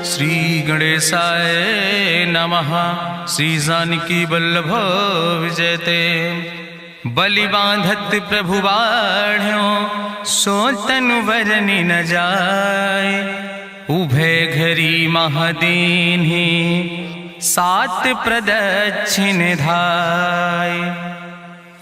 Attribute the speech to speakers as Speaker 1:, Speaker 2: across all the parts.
Speaker 1: श्री गणेशाय नमः। श्री जानकी वल्लभ विजयते। बलि बांधत प्रभु बाढ़ो सो तनु बरनि न जाय। उभय घरी महादीन्हि सात प्रदक्षिण धाय।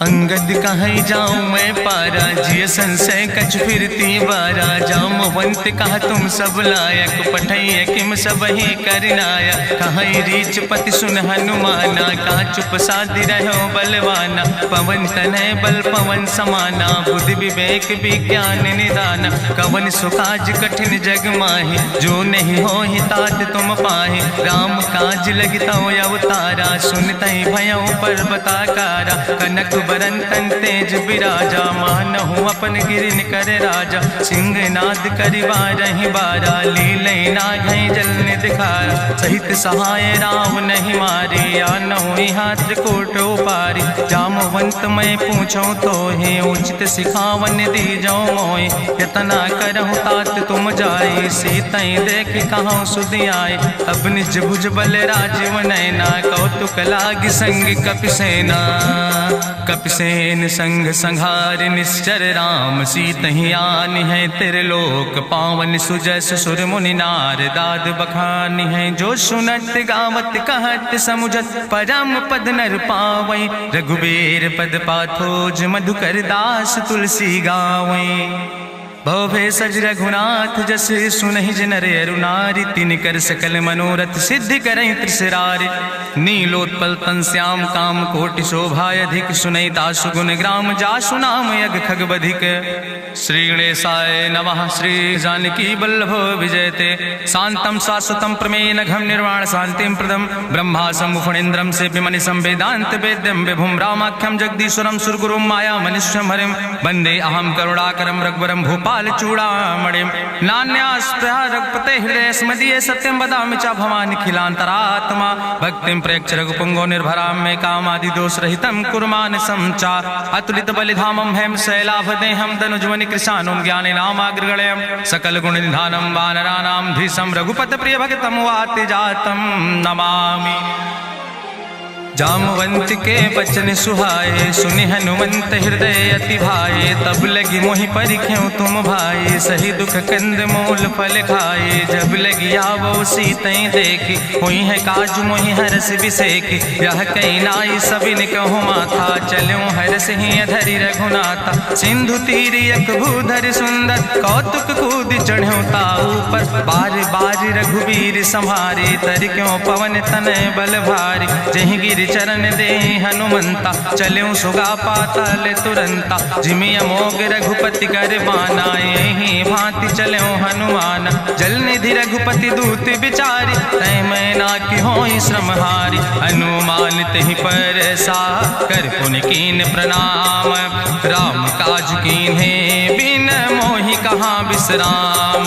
Speaker 1: अंगद कहीं जाऊं मैं पारा जिय संशय कछ फिरती बारा। जामवंत कहा तुम सब लायक पठैय किम सब ही करनाया। कहीं रीच पति सुन हनुमाना कहा चुप साधि रहो बलवाना। पवन तनय बल पवन समाना बुद्धि विवेक विज्ञान निदाना। कवन सुकाज कठिन जग माहि जो नहीं हो ही तात तुम पाहि। राम काज लगता अवतारा सुनतहि भयउ पर्वताकारा। कनक बरन तन तेज बिराजा मानहु अपन गिरिन कर राजा। सिंह नाद करिवा रही बारा लीलय नागहि जल निधिखारा। सहित सहाय राम नहीं मारे आनहु यहाँ त्रिकोट उपारी। जामवंत मैं पूछो तो हे उचित सिखावन दीजो मोय। यतना करहु तात तुम जाए सीतई देख कहूँ सुधि आए। अब निज भुज बल राजीव नैना कौतुक लाग संग कपिसेना। कपिसेन संग संहार निश्चर राम सीतहि आनि है त्रिलोक पावन। सुजस सुर मुनि नार दाद बखानि है। जो सुनत गावत कहत समुझत परम पद नर पावै। रघुबीर पद पाथोज मधुकर दास तुलसी गावै। भवभय सज रघुनाथ जस सुनहि जनर अरुनारि। तिन कर सकल मनोरथ सिद्धि करहि त्रिसरारि। नीलोत्पल तन श्याम काम कोटि शोभाय अधिक। सुनहि तासु गुण ग्राम जासु नाम यज्ञ खग बधिक। श्री गणेशाय नमः। श्री जानकी वल्लभ विजयते। शांतम शाश्वतम प्रमेय घम निर्वाण शांतिम प्रदम। ब्रह्मा शंभु फणीन्द्रम सेव्य मनिषं वेदांत वेद्यम विभुम रामाख्यम जगदीश्वरम सुरगुरुम माया मनिष्यम हरिम। वंदे अहम करुणाकरम रघुवरम भूपाल चूड़ामणिम। नान्यास्पृहा रघुपते हृदय स्मदीये सत्यम वदामि च भवानि खिलांतरात्मा। भक्तिम प्रयच्छ रघुपुंगो निर्भराम मे कामादि दोष रहितम कुर्मानसं च। अतुलित बलिधामम हेम शैलाभदेहम दनुजवनि कृशानुम ज्ञाने नामाग्रगणयम। सकल गुण निधानम वानराणाम धीशम रघुपत प्रिय भक्तम वाति जातम नमामि। जामवंत के बचन सुहाए सुनि हनुमंत हृदय अति भाए। तब लगी मोहि परिख्यों तुम भाई सही दुख कंद मूल फल खाए। जब लगी आवो सीतई देखी हुई है काज मोहि हरस बिसेखी। यह कई नाई सबिन कहूँ माथा चलो हरस ही धरि रघुनाथा। सिंधु तीर यक भूधर सुंदर कौतुक कूद चढ़ो ताऊ पर। बार बार रघुबीर संहारे तर क्यों पवन तनय बल भारी। जहि गिर चरण दे हनुमंता चल्यों सुगा पाताल तुरंता। जिमि अमोघ रघुपति कर बाना यही भांति चल्यों हनुमान। जल निधि रघुपति दूत बिचारी तय मैना की होई श्रमहारी। हनुमान तहि पर सा कर पुनि कीन प्रणाम। राम काज कीन्हे बिन मोहि कहाँ विश्राम।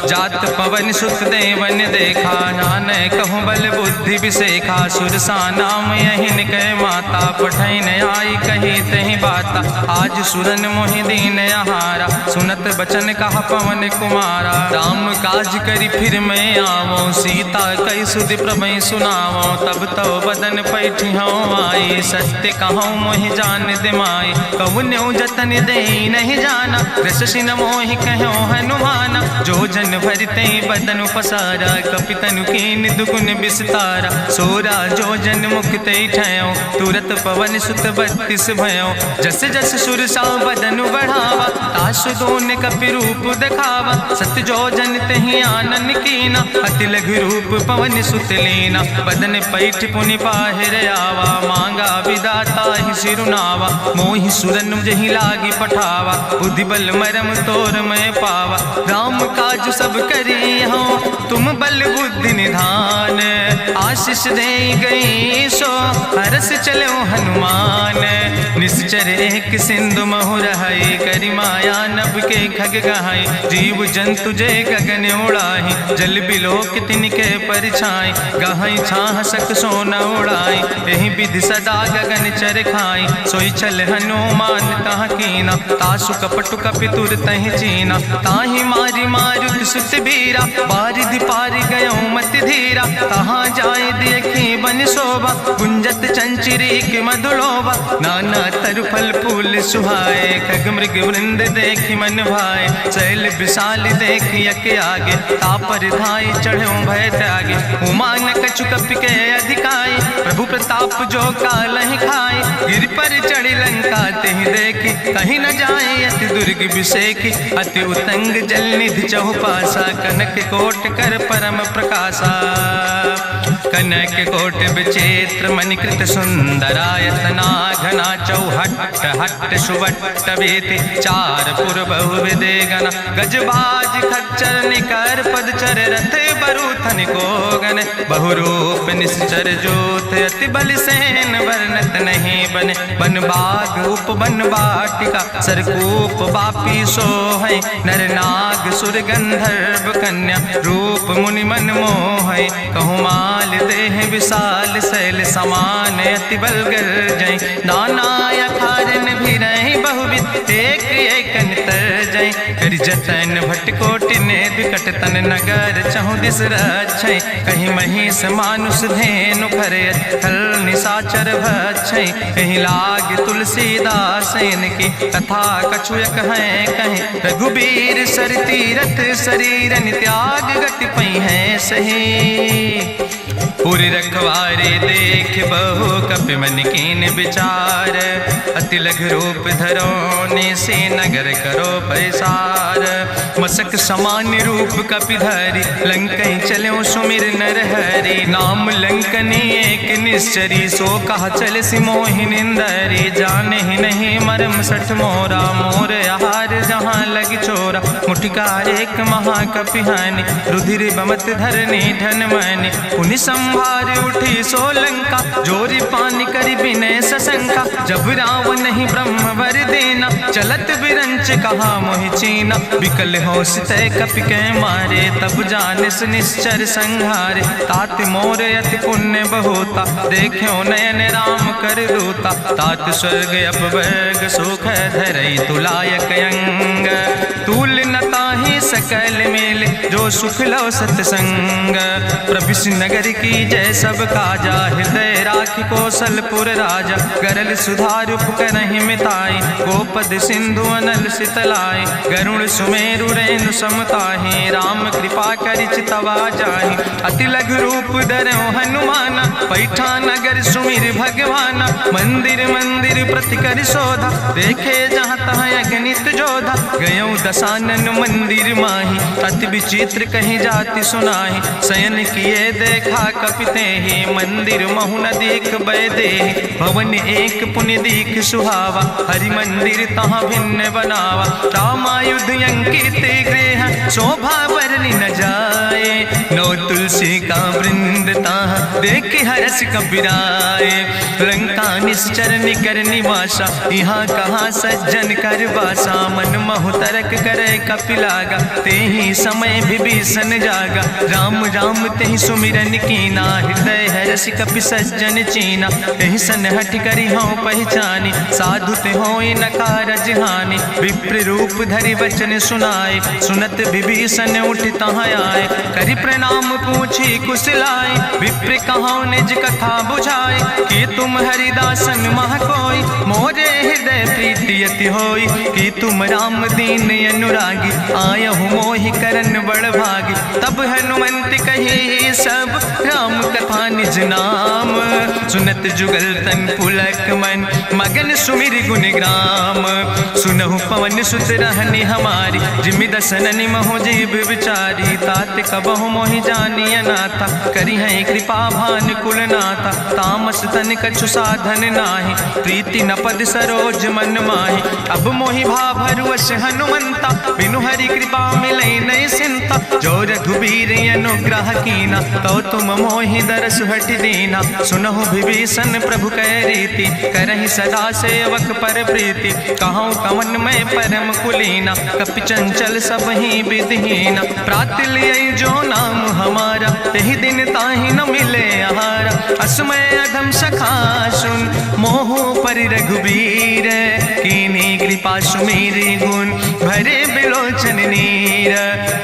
Speaker 1: जात पवन सुत देवन देखा नान कहूँ बल बुद्धि विसेखा। सुरसा नाम यही कह माता पठैन आई कही तही बाता। आज सुरन मोहि दीन आहारा सुनत बचन कहा पवन कुमारा। राम काज करी फिर मैं आवो सीता कई सुधि प्रभु सुनावो। तब तो बदन पैठी हूँ आई सत्य कहूँ मोहि जान दिमाई। कहुन्यु जतन दे नहीं जाना रस सिन मोहि कहो हनुमाना। जो जन भरते बदन पसारा कपितनु कीन दुगुन विस्तारा। सोरा जो जन मुक्त ठयो तुरत पवन सुत 32 भयो। जस जस सुरसा बदन बढ़ावा तासु दोन कपि रूप दिखावा। सत जो जन तहि आनन कीना अति लघु रूप पवन सुत लीना। बदन पैठ पुनि पाहिर आवा मांगा विदाता ही सिरुनावा। मोहि सुरन जहि लागी पठावा बुद्धि बल मरम तोर मैं पावा। राम काज सब करी हो तुम बल बुद्धि निधान। आशीष दे गई सो हरस चलो हनुमान। निश्चर एक सिंधु महु रहाई करी माया नभ के खग गहाई। जीव जंतु जय गगन उड़ाही जल बिलोक तिनके परिछाई। गहाई छाह सक सोन उड़ाई यही विधि सदा गगन चर खाई। सोई चल हनुमान तह कीना तासु कपटु कपितुर तहि चीना। ताहि मारी मारुत सुत बीरा बारिधि पारि गयो मति तहाँ जाए देखी बन शोभा, गुंजत चंचिरी की मधुलोभा, नाना तरु फल फूल सुहाए, खग मृग वृंद देखी मन भाए, शैल विशाल देखी यके आगे, तापर धाई चढ़ो भय त्यागे, उमान कछु कपि के अधिकाई, प्रभु प्रताप जो कालहि खाए, गिर पर चढ़ी लंका तेहि देखी, कहीं न जाए अति दुर्ग विषेखी, अति उतंग जल निधि चहुपासा, कनक कोट कर परम प्रकाशा, कनक कोट विचित्र मणिकृत सुंदरायतना, घना चौहट्ट हट्ट सुवट्ट वेति, चार पुर बहुविधे गण, गजबाज खच्चर निकर पदचर, रथ बरूथन को गण, बहुरूप निश्चर जोत, अति बल सेन वर्णत नहीं बने, बन बाग उप बन बाटिका, सरकूप बापी सोहै, नर नाग सुर गंधर्व कन्या, रूप मुनि मन मोहै, कहूँ माल देह विशाल शैल समान, अति बल गर्जै, नाना अखारन भी रही बहुविध, एक एक अंतर जय, कर जतन भटकोटि ने विकट तन नगर, चहु दिस रक्षै, कहीं महिष मानुष धेनु खरे, खल निशाचर भक्षै, कहीं लाग तुलसीदास इनकी, कथा कछुयक है कहीं, रघुबीर सर तीरथ शरीरन त्याग गति पई है सही, पूरी रखवारे देख बहु कपि मन कीन विचार, अति लघु रूप धरो से नगर करो पैसार, मसक समान रूप कपि धरि, लंकई चलो सुमिर नर हरि, नाम लंकनी एक निश्चरी, सो कहा चल सिमोहि निंदरी, जाने ही नहीं मरम सठ मोरा, मोर आहार जहाँ लग चोरा, मुठिका एक महाकपि हानि, रुधिर बमत धरनी धन मनि, पुनि संभार उठी सोलंका, जोरी पानी करी विनय सशंका, जब रावण नहीं ब्रह्म वर देना, चलत बिरंच कहा मोहि चीना, विकल होश तय कपि के मारे, तब जानिस निश्चर संहारे, तात मोर अति पुण्य बहुता, देखो नयन राम कर दूता, तात स्वर्ग अपवर्ग सुख धरई तुलायक अंग, तूल न ताहि सकल मेल, जो सुख लो सतसंग, प्रभिस नगर की जय सब काजा, हृदय राखि कौशलपुर राजा, गरल सुधार करहि मिताई, गोपद सिंधु अनल सितलाई, गरुण सुमेरु रेणु समताहि, राम कृपा करि चितवा जाहि, अति लघु रूप धरौ हनुमाना, पैठा नगर सुमिर भगवाना, मंदिर मंदिर प्रति कर शोधा, देखे जहाँ तहाँ अगणित जोधा, गयौ दशानन मंदिर माही, अति विचित्र कहीं जाति सुनाही, शयन किए देखा कपिते ही, मंदिर महु न देख बैदे, भवन एक पुण्य दीख सुहावा, हरि मंदिर तहाँ भिन्न बनावा, रामायुध अंकित गृह, शोभा बरनी न जाए, नौ तुलसी का वृंद तहाँ देख हरस कबीराए, लंका निश्चर निकर निवासा, यहाँ कहाँ सज्जन कर वासा, मन महु तरक करे कपिलागा, तेहि समय विभीषण जागा, राम राम तेहि सुमिरन कीना, हृदय हरस कपि सज्जन चीना, तेहि सन हठ करि हूँ पहचानी, साधु ते होई न कारज हानि, विप्र रूप धरि वचन सुनाए, सुनत विभीषण उठ तहाँ आए, करि प्रणाम पूछी कुशलाए, विप्र कहाँ निज कथा बुझाए, कि तुम हरिदासन मह कोई, मोरे हृदय प्रीति अति होई, कि तुम राम दीन अनुरागी, आयहु मोहि करन बड़ भागी, तब हनुमंत कही सब राम कथा निज नाम, सुनत जुगल तन पुलक मन, मगन सुमिर गुण ग्राम, सुनहु पवन सुत रहनी हमारी, जिमि दसननि महु जीव विचारी, तात कबहु मोहि जानी अनाथा, करि हैं कृपा भान कुल नाथा, तामस तन कछु साधन नाही, प्रीति न पद सरोज मन माही, अब मोहि भाभरुवश हनुमंता, बिनु हरि कृपा मिलै नहीं सिंता, जो रघुबीर अनुग्रह कीना, तो तुम मोहि दरस हट दीना, सुनहु विभीषण प्रभु कै रीति, करहि सदा सेवक पर प्रीति, कहूँ कवन में परम कुलीना, कपि चंचल सब ही विधिहीना, प्रात लिय जो नाम हमारा, तेहि दिन ताहि न मिले आहारा, असमय अधम सखा सुन, मोहु पर रघुबीर, कीन्ही कृपा सुमेरि गुण, भरे बिलोचन नीर,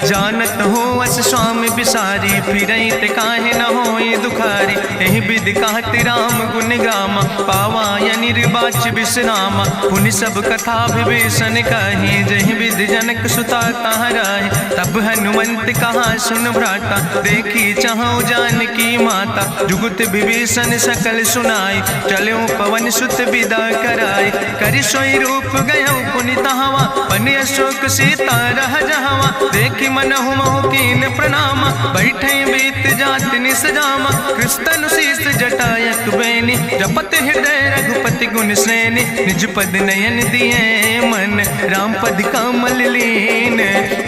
Speaker 1: जानत हूँ अस स्वामी बिसारी, फिरई ते काहे न होए दुखारी। एहि विधि कहत राम गुण गामा, पावा या निर्बाच विश्रामा। पुनि सब कथा विभीषण कही, जहि विधि जनक सुता कहाँ राहि। तब हनुमंत कहा सुन भ्राता, देखी चाहु जानकी माता। जुगुत विभीषण सकल सुनाई, चलो पवन सुत विदा कराई। करि सोई रूप गयो पुनि तहवा, बन अशोक सीता रह जहवा। देखी मनहु मोह कीन प्रणामा, बैठे बीत जात निस जामा। कृष्ण शीस जटायक बेनी, जपत हृदय रघुपति गुण श्रेणी। निज पद नयन दिए मन, राम पद कमल लीन।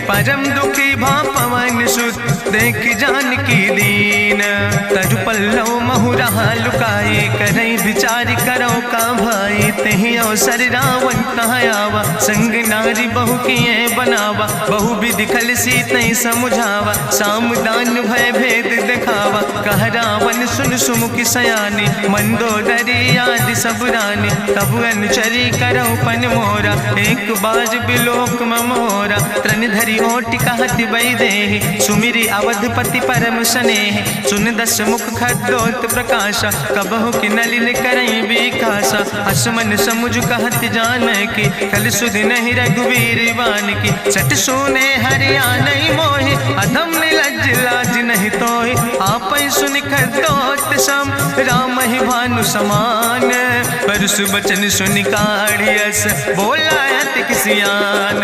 Speaker 1: परम दुखी भा पवन सुत, देख जानकी दीन। तरु पल्लव महु रहा लुकाई, करई विचार करो का भाई। तेहि अवसर रावण तहाँ आवा, संग नारी बहु किए बनावा। बहु विधि खल सीतई समुझावा, साम दान भय भेद दिखावा। कह रावण सुन सुमुखी सयानी, मंदोदरी आदि सब रानी। तब अनुचरी करौ पन मोरा, एक बाज बिलोक ममोरा। तृण धरि ओटि कहत वैदेही, सुमिरि अवधपति परम स्नेह। सुन दस मुख खद्योत प्रकाशा, कबहु कि नलिन करई विकासा। असमन समुझ कहत जानकी, कल सुध नहीं रघुवीर बान की। सट सुने हरिया नहीं मोहि, अधम निलज्ज लाज नहीं तोहि। आपै सुनि खद्योत सम, राम ही भानु समान। परसु बचन सुनि काढ़ियस, बोला अति किसियान।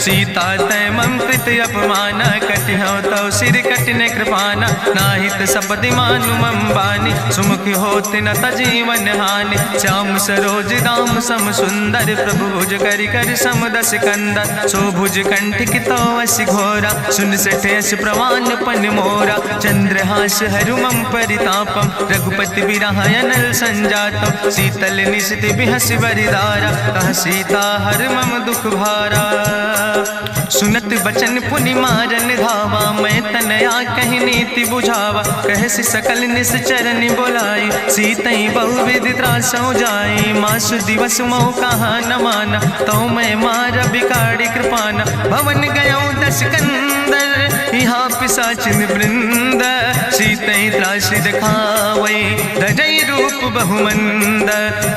Speaker 1: सीता तै मम कृत अपमान, कटिहौ तौ सिर कटिन कृपाना। नाहित सपदि मानु मम बानी, सुमुख होत न तजीवन हानि। श्याम सरोज दाम सम सुंदर, प्रभु भुज करि कर सम दस कंदर। सो भुज कंठ की तो अस घोरा, सुन सठे अस प्रवान पन मोरा। चंद्रहास हरु मम परितापम, रघुपति बिरहायनल संजातम। शीतल निशित बिहस बरिदारा, कह सीता हर मम दुख भारा। सुनत बचन पुनि मारन धावा, मैं तनया कहि नीति बुझावा। कहसि सकल निश्चरनि बोलाई, सीतई बहुविधि त्रासौ जाई। मासु दिवस मोह कहा न माना, तो मैं मार बिगाड़ी कृपाना। भवन गयो दस कंदर, यहाँ पिशाचिन वृंद। सीतई त्रास दिखावै, धजई रूप बहुमंद।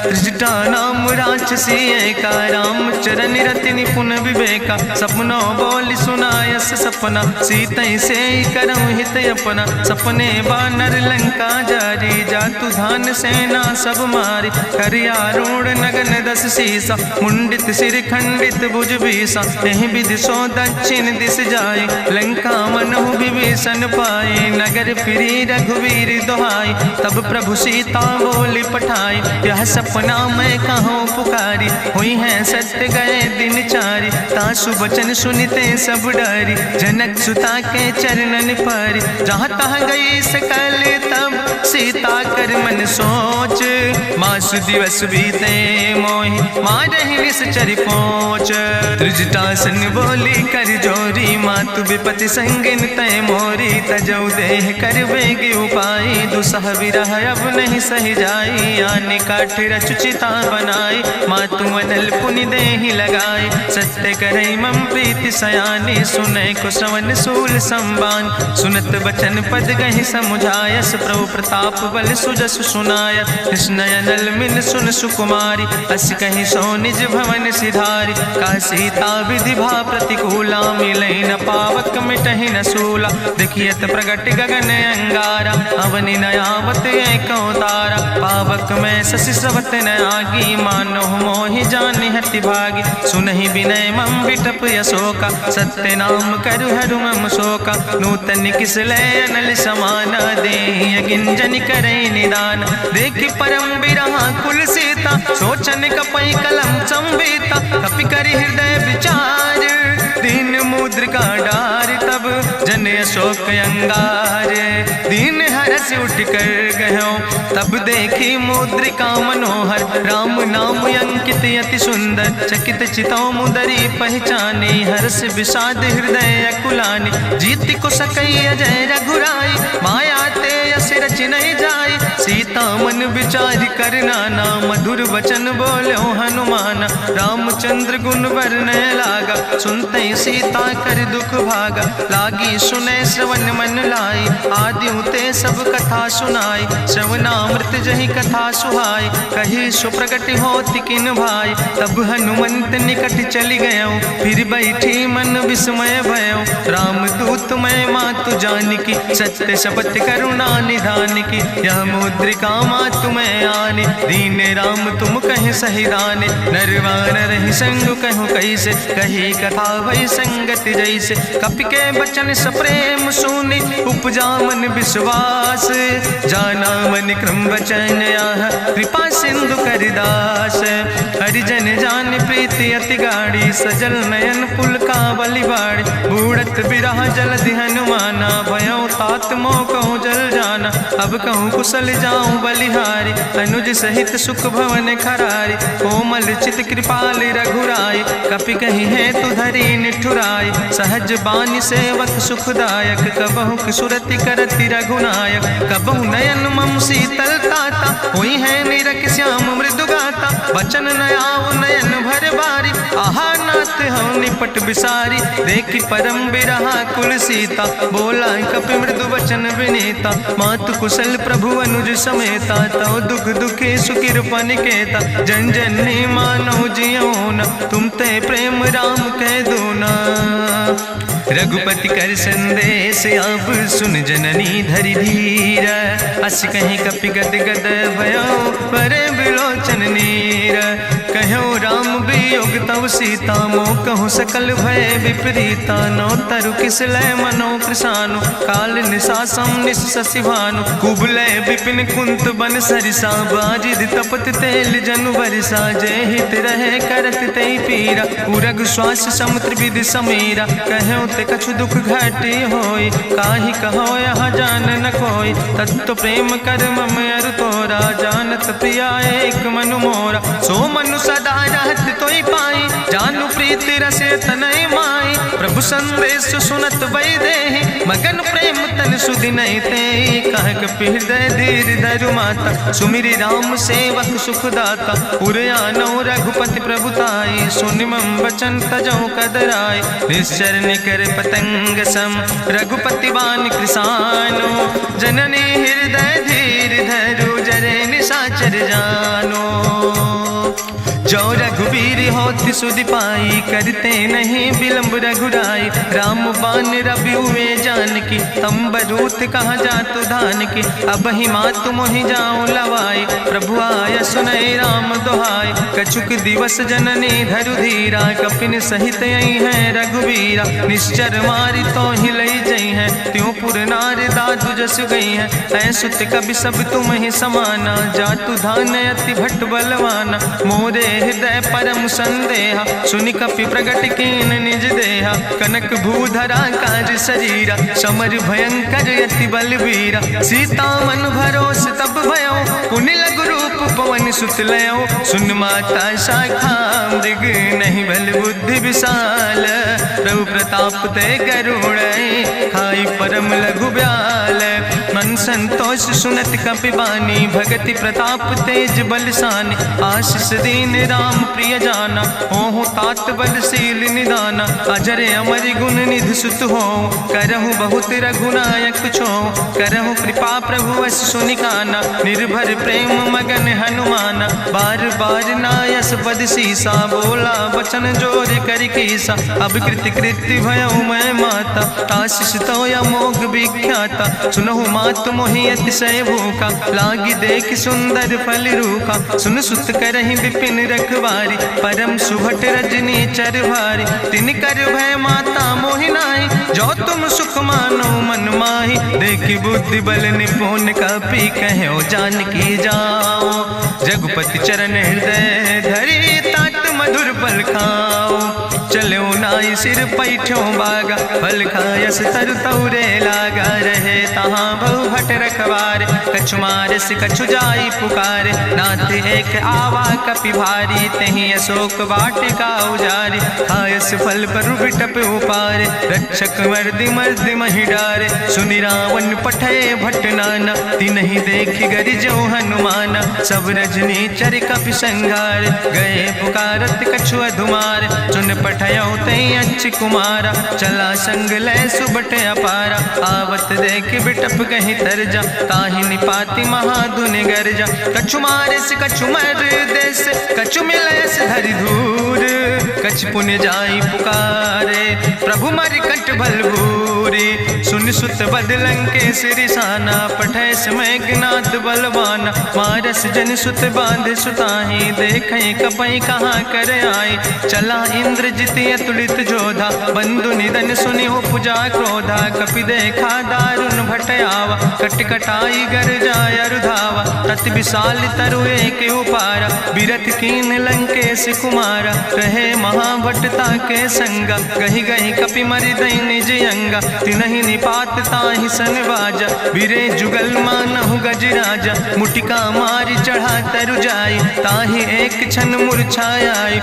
Speaker 1: त्रिजटा नाम राक्षसी एका, राम चरण रति निपुण विवेका। सपनो बोल सुनायस सपना, सीतई से करऊँ हित अपना। सपने बानर लंका जारी, जातु धान सेना सब मारी। करियारूढ़ नगन दस सीसा, मुंडित सिर खंडित भुज बीसा। एहि विधि सो दक्षिण दिस जाए, लंका मनहु विभीषण पाए। नगर फिरी रघुवीर दोहाई, तब प्रभु सीता बोली पठाई। यह सपना मैं कहूँ पुकारी, हुई है सत्य गए दिन चारी। तासु वचन सुनिते सब डरी, जनक सुता के चरणन परी। जहाँ तहाँ गई सकल तब, सीता कर मन सोच। मास दिवस बीते मोहि, मारहि निश्चर पहुँच। त्रिजटासन बोली कर जोरी, मातु विपति संगिन तय मोरी। तजौ देह कर बेग उपाय, दुसह विरह अब नहीं सही जाई। आने काठ रचुचिता बनाई, मातु अनल पुनि देहि लगाई। सत्य करई मम प्रीति सयानी, सुनै को श्रवण सूल संबान। सुनत बचन पद गहि समुझायस, प्रभु प्रताप बल सुजस सुनाय। कृष्णयनल मिल सुन सुकुमारी, अस कहि सो निज भवन सिधारी। का सीता विधि भा प्रतिकूला, मिलै न पावक मिटहि न सूला। देखियत प्रगट गगन अंगारा, अवनि न आवत एको तारा। पावक में शशि स्रवत न आगी, मानो मोहि जानि हति भागी। सुनहि विनय मम विटप यशोका, सत्य नाम करु हरु मम शोका। नूतन किस लय अनल समाना, देहि गिंजन करई निदान। देखि परम बिरहा कुल सीता, सोचन कपई कलम संवेता। कपि करि हृदय विचार, दीन मुद्रिका डार। तब जन अशोक अंगार, दीन हरस उठ कर गयो। तब देखी मुद्रिका मनोहर, राम नाम अंकित अति सुंदर। चकित चितौ मुदरी पहचानी, हर्ष विषाद हृदय अकुलानी। जीत को सकई अजय रघुराई, माया ते यस रच बच नहीं जाए। सीता मन विचार कर नाना, मधुर वचन बोलो हनुमान। रामचंद्र गुण वर्णय लागा, सुनते सीता कर दुख भागा। लागी सुने श्रवण मन लाई, आदिउ ते सब कथा सुनाई। श्रवणामृत जहि कथा सुहाई, कही सुप्रगट होति किन भाई। तब हनुमंत निकट चली गयो, फिर बैठी मन विस्मय भयो। रामदूत मैं मातु जानकी, सत्य शपथ करुणा निधान की। यह मुद्रिका मातु मैं आने, दीन राम तुम कहे सही दाने। नरवान रही संग कहूँ कैसे, कही कथा वही संगत जैसे। कपि के बचन सप्रेम सुनी, उपजा मन विश्वास। जाना मन क्रम वचन आह, कृपा सिंधु करिदास। हरिजन जान प्रीति अति गाड़ी, सजल नयन पुलकावली बाड़ी। बूढ़त बिरह जलधि हनुमाना, भयो तात मोह कहूँ जल जाना। अब कहूँ कुशल जाऊँ बलिहारी, अनुज सहित सुख भवन खरारी। कोमल चित कृपाल रघुराई, कपि कही है तु धरी निठुराई। सहज बानी सेवक सुखदायक, कबहु किशुरति करति रघुनायक। कबहु नयन मम शीतल ताता, हुई है निरख श्याम मृदु गाता। बचन नयाव नयन भर बारी, आहा नाथ हम निपट बिसारी। देखि परम बिरहा कुल सीता, बोला कपि मृदु वचन विनीता। मातु कुशल प्रभु अनुज समेता, तव दुख दुखे सुकृपा निकेता। जन जननी मानव जियो न, तुम ते प्रेम राम कह दो ना। रघुपति कर संदेश अब सुन जननी धरि धीर। अस कहीं कपि गद गद भयो, परे बिलोचन नीर। कहो राम वियोग तव सीता, मोह कहूँ सकल भय विपरीता। नौ तरु किस लय मनो कृशानु, काल निशासम निशि भानु। कुबलय विपिन कुंत बन सरिसा, बाजिद तपत तेल जनु बरिसा। जय हित रहे करत ते पीरा, उरग श्वास समुद्र विधि समीरा। कहो ते कछु दुख घाटी होई, काहि कहो यहाँ जान न कोई। तत्व प्रेम कर मम अरु तोरा, जानत प्रिया एक मनु मोरा। सो मनु सदा रहत तोई पाई, जानु प्रीति रसे तनय माई। प्रभु संदेश सुनत वै देहि, मगन प्रेम तन सुधि नहीं ते। कह कपि हृदय धीर धरु माता, सुमिरि राम सेवक सुख दाता। उरयानो रघुपति प्रभुताई, सुनि मम वचन तजौ कदराई। निश्चर निकर पतंग सम, रघुपति बान कृसानो। जननी हृदय धीर धरु, जरे निशाचर जानो। जो रघुबीर होति सुधि पाई, करते नहीं विलम्ब रघुराई। राम बान रवि हुए जानकी, तम्बरूत कहाँ जातु धान की। अब ही मातु मोहि जाऊँ लवाई, प्रभु आय सुनय राम दुहाई। कछुक दिवस जननी धरु धीरा, कपिन सहित यही है रघुबीरा। निश्चर मारी तो ही लई जई है, त्यों पुर नार दादु जस गई है। ऐसुत कवि सब तुम ही समाना, जातु धान अति भट बलवाना। मोरे हृदय परम संदेहा, सुनि कपि प्रगट कीन निज देहा। कनक भूधरा काज शरीरा, समर भयंकर यति बलवीरा। सीता मन भरोस तब भयो, पुनि लघु रूप पवन सुत लयो। सुन माता शाखा मृग, नहीं बल बुद्धि विशाल। प्रभु प्रताप ते करुणै, खाई परम लघु ब्याल। मन संतोष सुनत कपि बानी, भगति प्रताप तेज बलसानी। आशीष दीन राम प्रिय जाना, हो तात बलशील निदाना। अजर अमर गुण निधि सुत हो, करहु बहुत रघुनायक छो। करहु कृपा प्रभु अस सुनिकाना, निर्भर प्रेम मगन हनुमाना। बार बार नायस पद सीसा, बोला वचन जोर कर कीसा। अब कृति कृति भयो मैं माता, आशीष तो अमोघ विख्याता। सुनहु मात मोहि अतिशय भूखा, लागी देख सुंदर फल रूखा। सुन सुत करहि विपिन रखवारी, परम सुभट रजनी चर भारी। तिन कर भय माता मोहि नाहि, जो तुम सुख मानो मन माहि। देखि बुद्धि बल निपुण कपि कहो जानकी जाओ। जगुपति चरण हृदय धरि, तात मधुर फल खाओ। चलो नाई सिर पैठो बागा, फल खायस तरु तौरे लागा। रहे तहाँ बहु भट रखवार, कछु मारस कछु जाई पुकार, नाथ एक आवा कपि भारी, तहीं अशोक वाटिका उजारी, खायस फल पर बिटप उपार, रक्षक मर्दि मर्दि महि डारे, सुनि रावण पठय भट नाना, तिन्हि देखि गरिजो हनुमाना, सब रजनी चर कपि संघार, गए पुकारत कछु अधुमार, सुन पठयो तई अच्छ कुमारा, चला संग लय सुबट अपारा, आवत देख बिटप कहीं तरजा, ताहि निपाति महाधुनि गर्जा, कछु मारस कछु मर देस, कछु मिलस धरि धूर, कछ पुण्य जाई पुकारे, प्रभु मर कंठ बलबूरी, सुन सुत बदलं के सिरिसाना, पठय समय ज्ञात बलवाना, मारस जन सुत बांध सुताही, देखें कपई कहाँ कर आए, चला इंद्रजित अतुलित जोधा, बंधु निधन सुनि उपजा क्रोधा, कपि देखा दारुण भटयावा, कट कटाई गर जाय रुधावा, तत विशाल तरु एक उपारा, बिरथ कीन लंकेश कुमारा, रहे महाभटता के संगा, गहि गहि कपि मरि दई निज अंगा, तिनहि निपात ताहि सन बाजा, बिरे जुगल मानहु गजराजा, मुटिका मारि चढ़ा तरु जाई, ताहि एक क्षण मूर्छाई,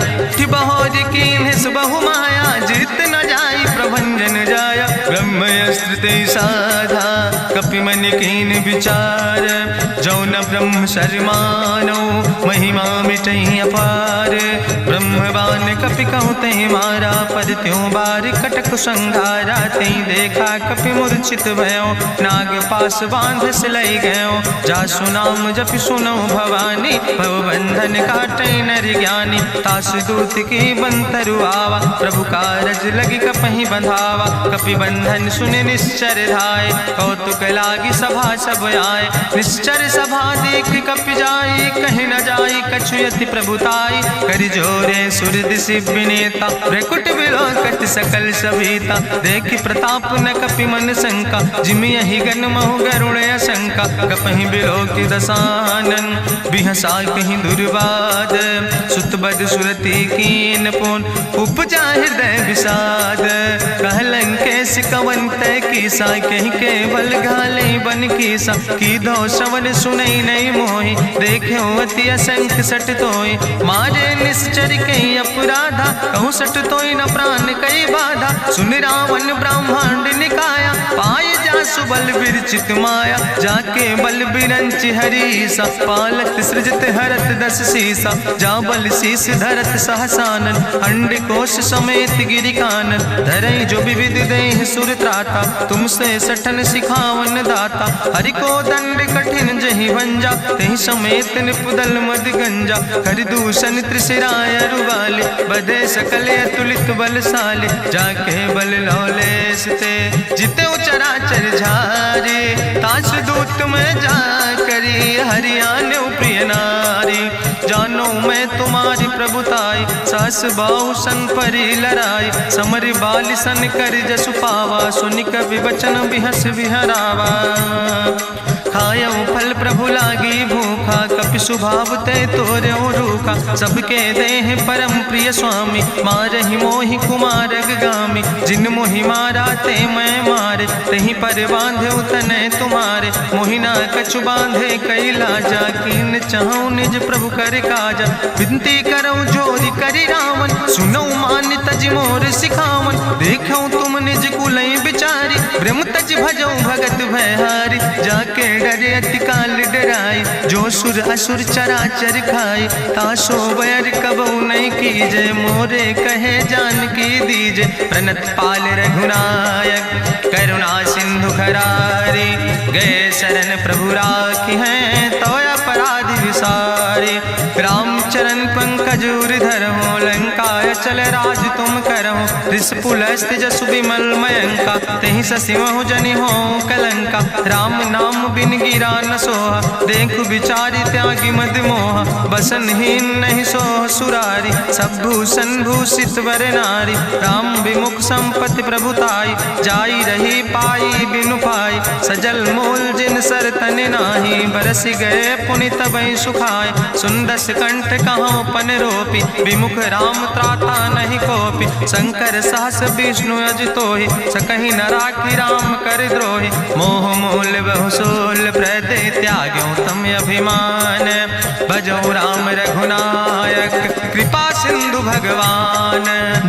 Speaker 1: बहोर कीन बहु माया, जीत न जाई प्रभंजन जाया, ब्रह्मस्त्र ते साधा, कपि मन कीन विचार, जो न ब्रह्म शर्मानो, महिमा मिटई अपार, ब्रह्मवान कपि कहु तहि मारा, पद त्यों बार कटक संघारा, तई देखा कपि मूर्छित भयो, नाग पास बांध सिलई गयो, जासु नाम जपि सुनो भवानी, भव बंधन काटै नर ज्ञानी, तास दूत की बंतरु आवा, प्रभु कारज लगी कपहि बंधावा, कपि बंधन सुनि निश्चर धाय, कौतुक लागी सभा सब आए, निश्चर सभा देख कपि जाई, कहीं न जाई कछु यति प्रभुताई, करि जोरे सुर दिसि विनेता, भ्रकुट विलोकत सकल सभीता, देखि प्रताप न कपि मन शंका, जिमि यहि गन महु गरुण शंका, कपहि बिलोकि दसानन, बिहसा कहीं दुर्वाद, सुत बद सुरति कीन पुन, उपजा हृदय विषाद, कहलन केस कवन तय कीसा, कहीं केवल घाले बन कीसा, कीधो श्रवण सुनई नहीं मोहि, देख्यो अति असंख्य सट तोय, मारे निश्चर कई अपराधा, कहूँ सट तोय न प्राण कई बाधा, सुन रावण ब्रह्मांड निकाया, पाय जा सुबल विरचित माया, जाके बल बिरंच हरीसा, पालक सृजत हरत दस सीसा, जा बल शीस धरत सहसानन, अंड कोश समेत गिरि कानन, धरई जो विविध देह सुर त्राता, तुमसे सठन सिखावन दाता, हरि को दंड कठिन जहि भंजा, तहि समेत निपुदल मद गंजा, कर दूषण त्रिशिराय रुवाले, बदे सकल अतुलित बलशाले, जाके बल लौलेस ते, जिते चराचर झारे, तास दूत में जा करी, हरियाण प्रिय नारी, जानो मैं तुम्हारी प्रभुताई, सास बाहु सन परी लड़ाई, समर बाल सन कर जसु पावा, सुनि कवि वचन बिहस बिहरावा, खायो फल प्रभु लागी भूखा, कपि स्वभाव ते तोर्यो रूखा, सबके देह परम प्रिय स्वामी, मारहि मोहि कुमार गामी, जिन मोहि मारा ते मैं मारे, तहीं पर बांधे तने तुम्हारे, मोहिना कछु बांधे कई लाजा, कीन चाहूं निज प्रभु कर काजा, विनती करऊं जोरी करि रावण, सुनऊ मान तज मोर सिखावन, देखऊं तुम निज कुलई बिचारी, ब्रह्म तज भजऊं भगत भयहारी, जाके डरे अति काल डराई, जो सुर असुर चराचर खाई, तासो बैर कबऊ नहीं कीजे, मोरे कहे जान की दीजे, प्रणत पाल रघुनायक करुणा सिंधु खरारी, गए शरण प्रभु राखी हैं तो अपराध विसारी, रामचरण पंकज उर्धर हो, लंकाय चल राज तुम करहो, रिसपुलस्त जसु विमल मयंका, तेहि ससिमहु जनि हो कलंका, राम नाम बिन गिरा न सोहा, देखु बिचारी त्यागी मद मोहा, बसनहीन नहीं सोह सुरारी, सब भूषण भूषित वर नारी, राम विमुख संपत्ति प्रभुताई, जाई रही पाई बिनु पाई, सजल मूल जिन सर तन नाही, बरस गए पुनि तबई सुखाय, सुंदस कंठ कहाँ पन रोपी, विमुख राम त्राता माता नहीं कोपी। शंकर सहस विष्णु अजितोहि सकहि न राखी राम कर द्रोहि। मोह मूल बहुसूल प्रदे त्याग्यो तम अभिमान। भजो राम रघुनायक कृपा सिंधु भगवान।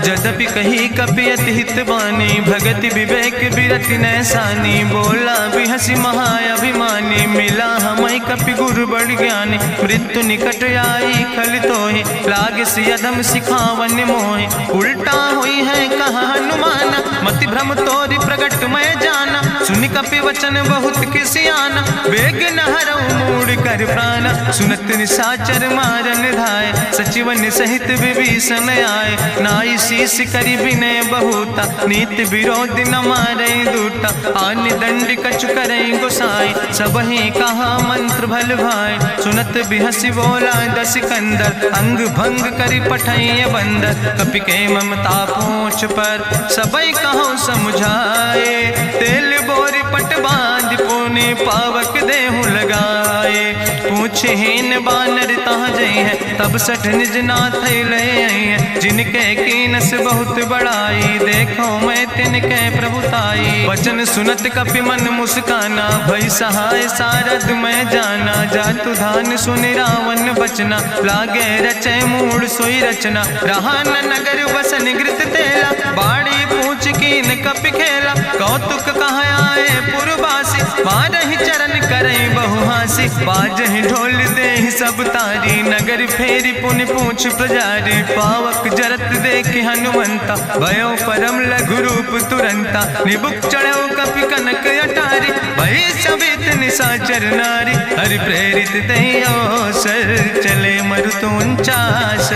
Speaker 1: यद्यपि कही कपि अति हित बानी भगति विवेक बिरति नैसानी। बोला बिहसी महाअभिमानी मिला हमई कपि गुरु बड़ ज्ञानी। मृत्यु निकट आई खल तोहि लागे सियधम सिखावन मोहि। उल्टा हुई है कहा हनुमान मति भ्रम तोरि प्रगट मैं जाना। सुनि कपि वचन बहुत किसियाना वेग न हरऊ मूढ़ कर प्राण। सुनत निशाचर मारन धाय सचिवन सहित विभीषण आए। नाई शीस करि विनय बहुता नीति विरोध न मारे दूता। आन दंड कछु करे गोसाई सबहि कहा मंत्र भल भाई। सुनत बिहसी बोला दस कंदर अंग भंग करि पठैय बंदर। कपि के ममता पूछ पर सबई कहो समझाए। तेल बोरी पट बांध पुनि पावक देहु लगाए। पूछहीन बानर तहाँ जई है तब सठ निज नाथ ले आई है। जिनके कीनस बहुत बड़ाई देखो मैं तिनके प्रभुताई। वचन सुनत कपि मन मुस्काना भई सहाय सारद मैं जाना। जातु धान सुनि रावण बचना लागे रचे मूढ़ सोई रचना। रहा न नगर बसन घृत तेला बाड़ी पूछ कीन कपि खेला। कौतुक कहाँ आए पुरवासी मारहि चरण करई बहुहासी। बाजहि ढोल देहि सब तारी नगर फेरी पुनि पूछ प्रजारी। पावक जरत देखि हनुमंता भयो परम लघु रूप तुरंता। निबुक चढ़ो कपि कनक अटारी भई सवित निशाचर नारी। हरि प्रेरित तहि अवसर चले मरुत 49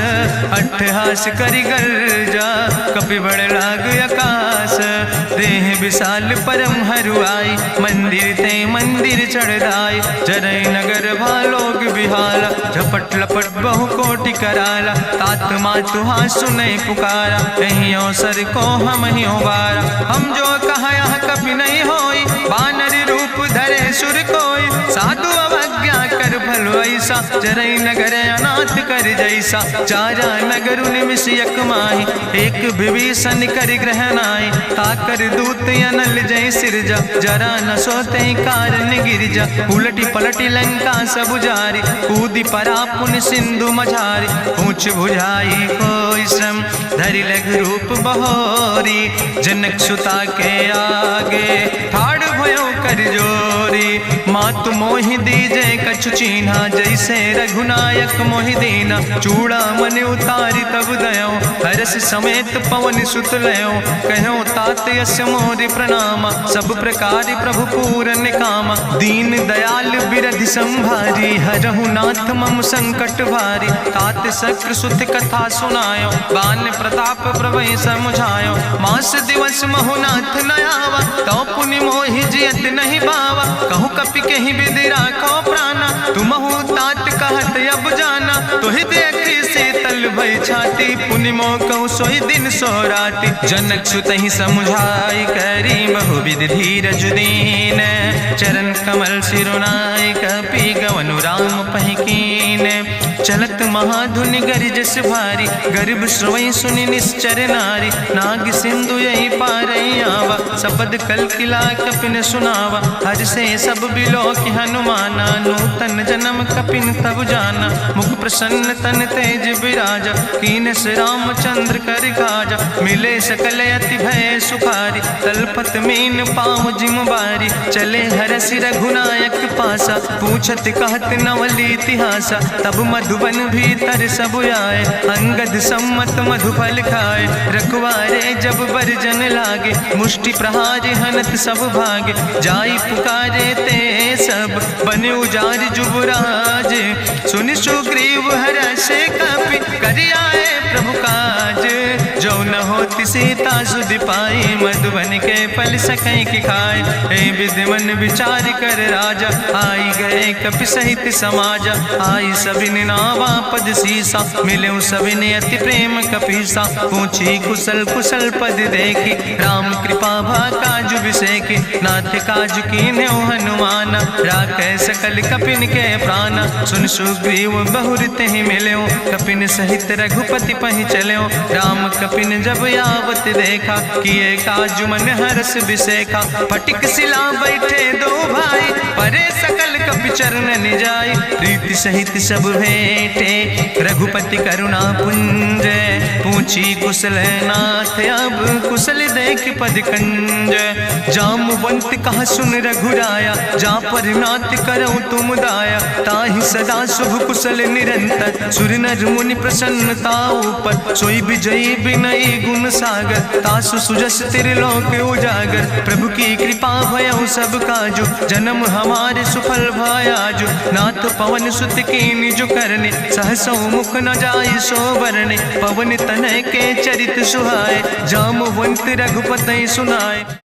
Speaker 1: अट्ठहास करि गर्जा कपि बड़ लाग आकाश। देह विशाल परम हरुआई मंदिर ते मंदिर चढ़ाई। जरई नगर भालोग बिहाला झपट लपट बहु कोटि कराला। तात मातुहा सुनै पुकारा कहीं अवसर को हम ही बारा। हम जो कहा यह कपि नहीं होई बानर रूप धरे सुर कोई। साधु अवज्ञा कर भलो ऐसा जरई नगर अनाथ कर जैसा। चारा नगर निमिष यक माही एक विभीषण कर ग्रहणाई। ताकर दूत अनल जय सिरजा जरा न सोते कारण गिरजा। उलटी पलटी लंका सब जारी कूदी परा पुन सिंधु मझारी। पूछ बुझाई कोई श्रम धरि लघु रूप बहोरी। जनक सुता के आगे ठाड़ भयो कर जोरी। मातु मोहि दीजे कछु चीन्हा जैसे रघुनायक मोहि दीना। चूड़ा मन उतारी तब दयो हरस समेत पवन सुत लयो। कहो तात यस मोरि प्रणामा सब प्रकार प्रभु पूरन कामा। दीन दयाल बिरधि संभारी हरहु नाथ मम संकट भारी। तात शक्र सुत कथा सुनायो बान प्रताप प्रभय समुझायो। मास दिवस महुनाथ न आवा तो पुनि मोहि जियत नहीं बावा। कहु कपि कहि विधि राखो प्राणा तुमहु तात कहत अब जाना। तोहि देखी शीतल भई छाती पुनि मोह कहु सोई दिन सोराती। जनक सुतहि समुझाई करी बहुविधि धीरज दीन। चरण कमल सिरुनाई कपि गवनु राम पहि कीन। चलत महाधुनि गरिजस भारी गर्भ श्रवई सुनि निश्चर नारी। नाग सिंधु यही पारई आवा शब्द कल किला कपिन सुनावा। हर से सब बिलो कि हनुमाना नूतन जन्म कपिन तब जाना। मुख प्रसन्न तन तेज विराजा कीन से रामचंद्र कर काजा। मिले सकल अति भय सुखारी तलपत मीन पाँव जिम बारी। चले हरसि रघुनायक पासा पूछत कहत नवल इतिहासा। तब मधुबन भीतर सब आए अंगद सम्मत मधुफल खाए। रखवारे जब बरजन लागे मुष्टि प्रहार हनत सब भागे। जाई पुकारे ते सब बने उजार जुबराज। सुनि सुग्रीव हर्षे कपि करि आए प्रभु काज। जो न होति सीता सुधि पाई, मधुबन के फल सकै की खाए। हे विधि मन विचार कर राजा, आई गए कपि सहित समाजा। आई सबिन नावा पद सीसा, मिले सबिन अति प्रेम कपीसा। पूछी कुशल कुशल पद देखी, राम कृपा भा काज बिसेकी। नाथ काज कीन्हे हनुमाना, राखै सकल कपिन के प्राणा। सुन सुग्रीव बहुर तेहि मिल्यो, कपिन सहित रघुपति पहि चल्यो। राम कपिन जब आवत देखा, किए काज मन हरस बिसेखा। फटिक सिला बैठे दो भाई, परे सकल कपि चरण जाय। प्रीति सहित सब भेंटे, रघुपति करुणा पुंज। पूछी कुशल नाथ, अब कुशल देख पद कंज। जामवंत कहा सुन रघुराया, जा पर नाथ करऊँ तुम दाया। ताहि सदा शुभ कुशल निरंतर, सुर नर मुनि प्रसन्नता ऊपर। सोई विजयी विनयी गुण सागर, तासु सुजस त्रिलोक उजागर। प्रभु की कृपा भयउ सब काजु, जन्म हमारे सुफल भयाजु। नाथ पवन सुत की निज करने, सहसौ मुख न जाय सो बरने। पवन तनय के चरित सुहाए, जामवंत रघुपति सुनाए।